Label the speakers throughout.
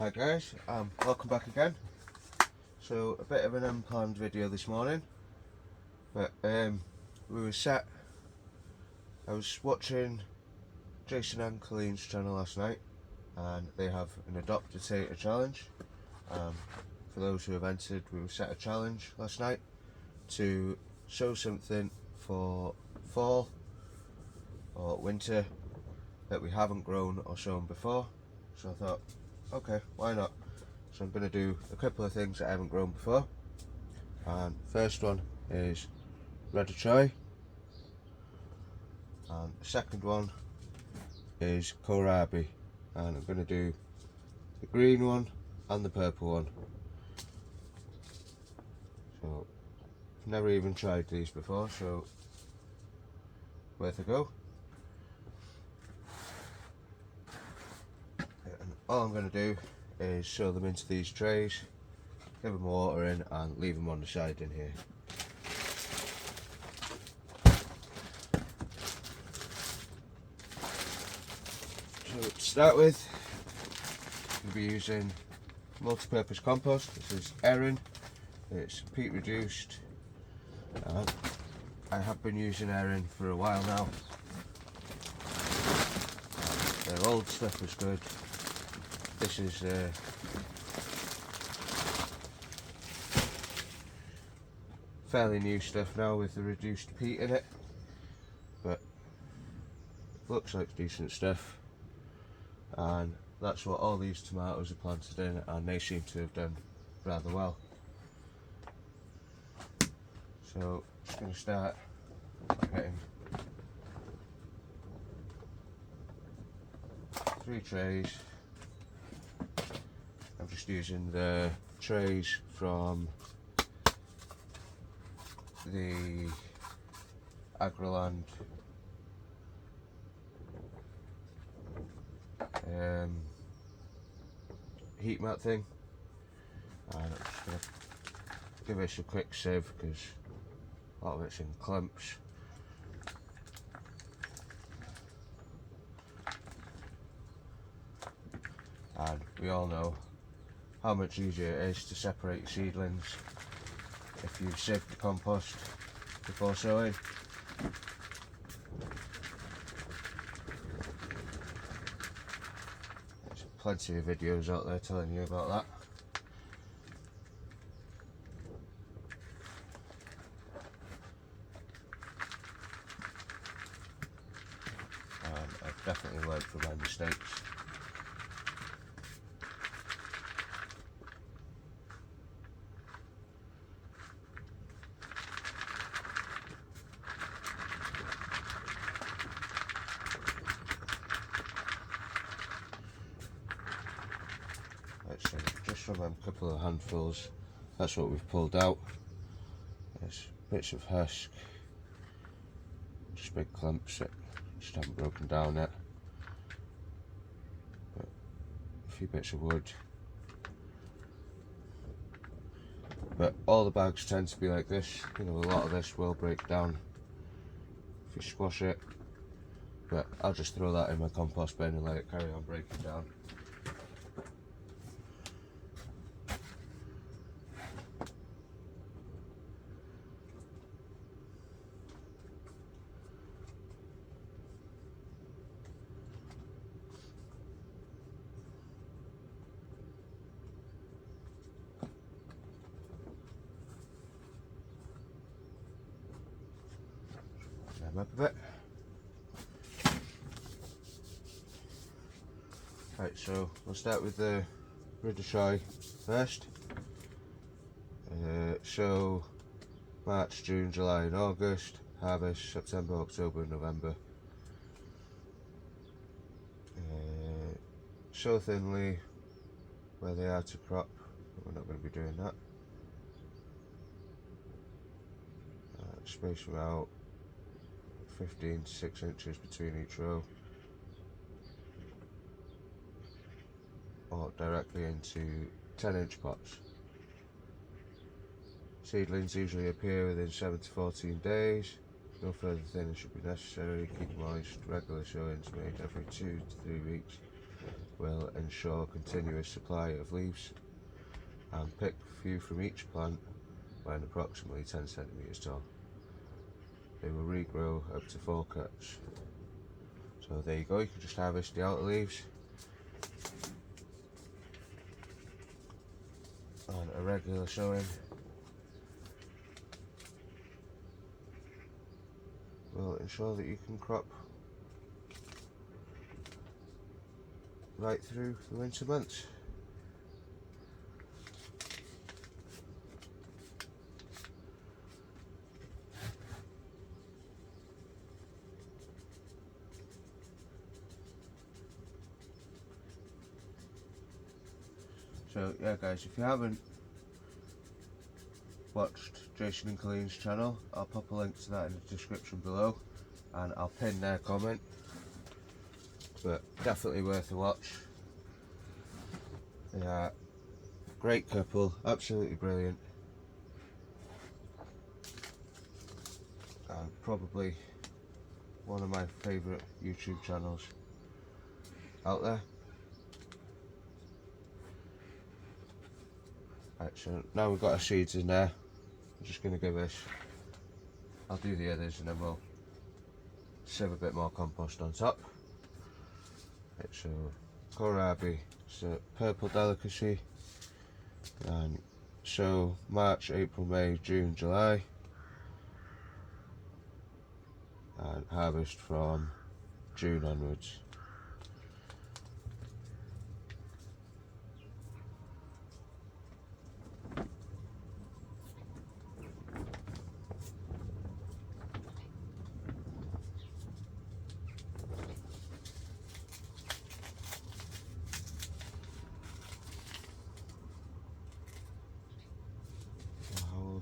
Speaker 1: Hi guys, welcome back again. So a bit of an unplanned video this morning, but I was watching Jason and Colleen's channel last night, and they have an Adopt a Tater challenge. For those who have entered, we set a challenge last night to show something for fall or winter that we haven't grown or shown before. So I thought, okay, why not? So I'm going to do a couple of things that I haven't grown before. And first one is red choy, and the second one is kohlrabi, and I'm going to do the green one and the purple one. So I've never even tried these before, so worth a go. And all I'm going to do is show them into these trays, give them water in and leave them on the side in here. So to start with, we'll be using multi-purpose compost. This is Erin, it's peat reduced. I have been using Erin for a while now. Their old stuff was good. This is fairly new stuff now with the reduced peat in it, but looks like decent stuff. And that's what all these tomatoes are planted in, and they seem to have done rather well. So just going to start getting 3 trays. I'm just using the trays from the Agroland heat mat thing, and I'm just going to give this a quick sieve because a lot of it's in clumps. And we all know how much easier it is to separate seedlings if you sieve the compost before sowing. There's plenty of videos out there telling you about that. I've definitely learned from my mistakes. Let's see, just from a couple of handfuls, that's what we've pulled out. There's bits of husk, just big clumps that just haven't broken down yet. But a few bits of wood. But all the bags tend to be like this. You know, a lot of this will break down if you squash it. But I'll just throw that in my compost bin and let it carry on breaking down. Them up a bit. Right, so we'll start with the red choy first. Sow March, June, July and August. Harvest September, October and November. Sow thinly where they are to crop, but we're not going to be doing that. Space them out 15 to 6 inches between each row, or directly into 10-inch pots. Seedlings usually appear within 7 to 14 days. No further thinning should be necessary. Keep moist. Regular sowings made every 2 to 3 weeks. will ensure continuous supply of leaves, and pick a few from each plant when approximately 10 centimeters tall. They will regrow up to 4 cuts. So there you go, you can just harvest the outer leaves, and a regular sowing will ensure that you can crop right through the winter months. So yeah guys, if you haven't watched Jason and Colleen's channel, I'll pop a link to that in the description below, and I'll pin their comment, but definitely worth a watch. They are a great couple, absolutely brilliant, and probably one of my favourite YouTube channels out there. Right, so now we've got our seeds in there, I'm just going to give this, I'll do the others and then we'll sieve a bit more compost on top. Right, so kohlrabi, it's a purple delicacy, and so March, April, May, June, July, and harvest from June onwards.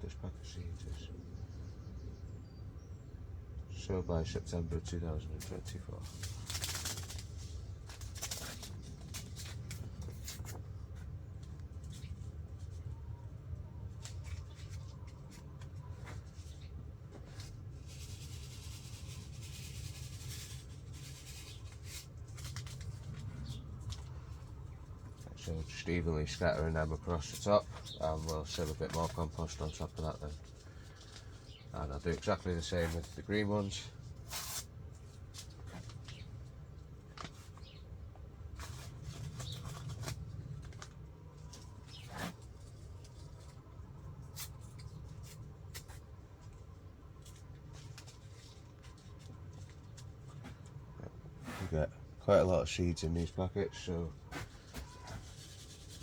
Speaker 1: This pack of seeds is. So by September 2024. So just evenly scattering them across the top, and we'll sieve a bit more compost on top of that then. And I'll do exactly the same with the green ones. You get quite a lot of seeds in these packets, so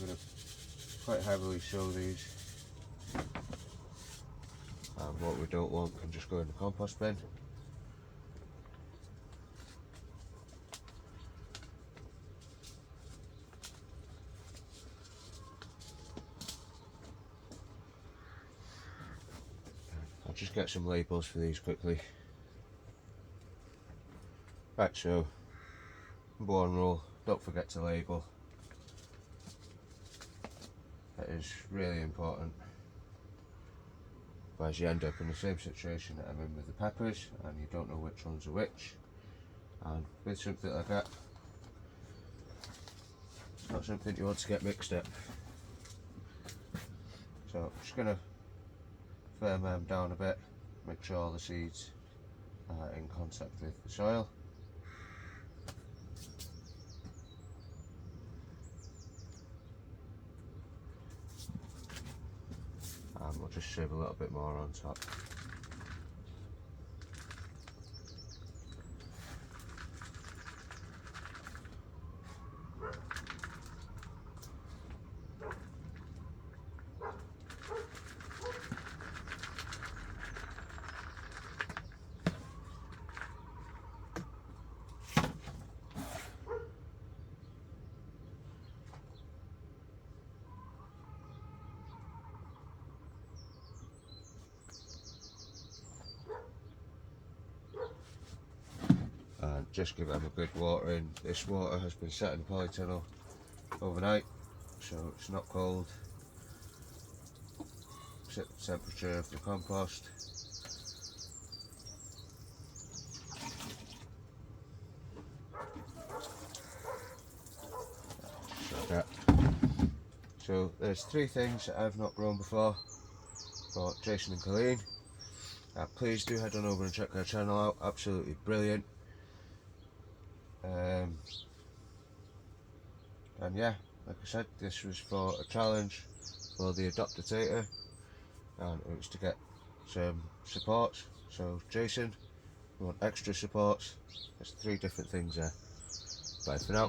Speaker 1: I'm going to quite heavily sow these. And what we don't want can just go in the compost bin. I'll just get some labels for these quickly. Right, so number one rule, don't forget to label. That is really important. Otherwise you end up in the same situation that I'm in with the peppers, and you don't know which ones are which. And with something like that, it's not something you want to get mixed up. So I'm just going to firm them down a bit, make sure all the seeds are in contact with the soil. And we'll just sieve a little bit more on top. And just give them a good watering. This water has been set in the polytunnel overnight, so it's not cold. Set the temperature of the compost. So there's 3 things that I've not grown before for Jason and Colleen. Please do head on over and check their channel out, absolutely brilliant. And yeah, like I said, this was for a challenge for the Adopter Tater, and it was to get some supports. So Jason, you want extra supports? There's 3 different things there. Bye for now.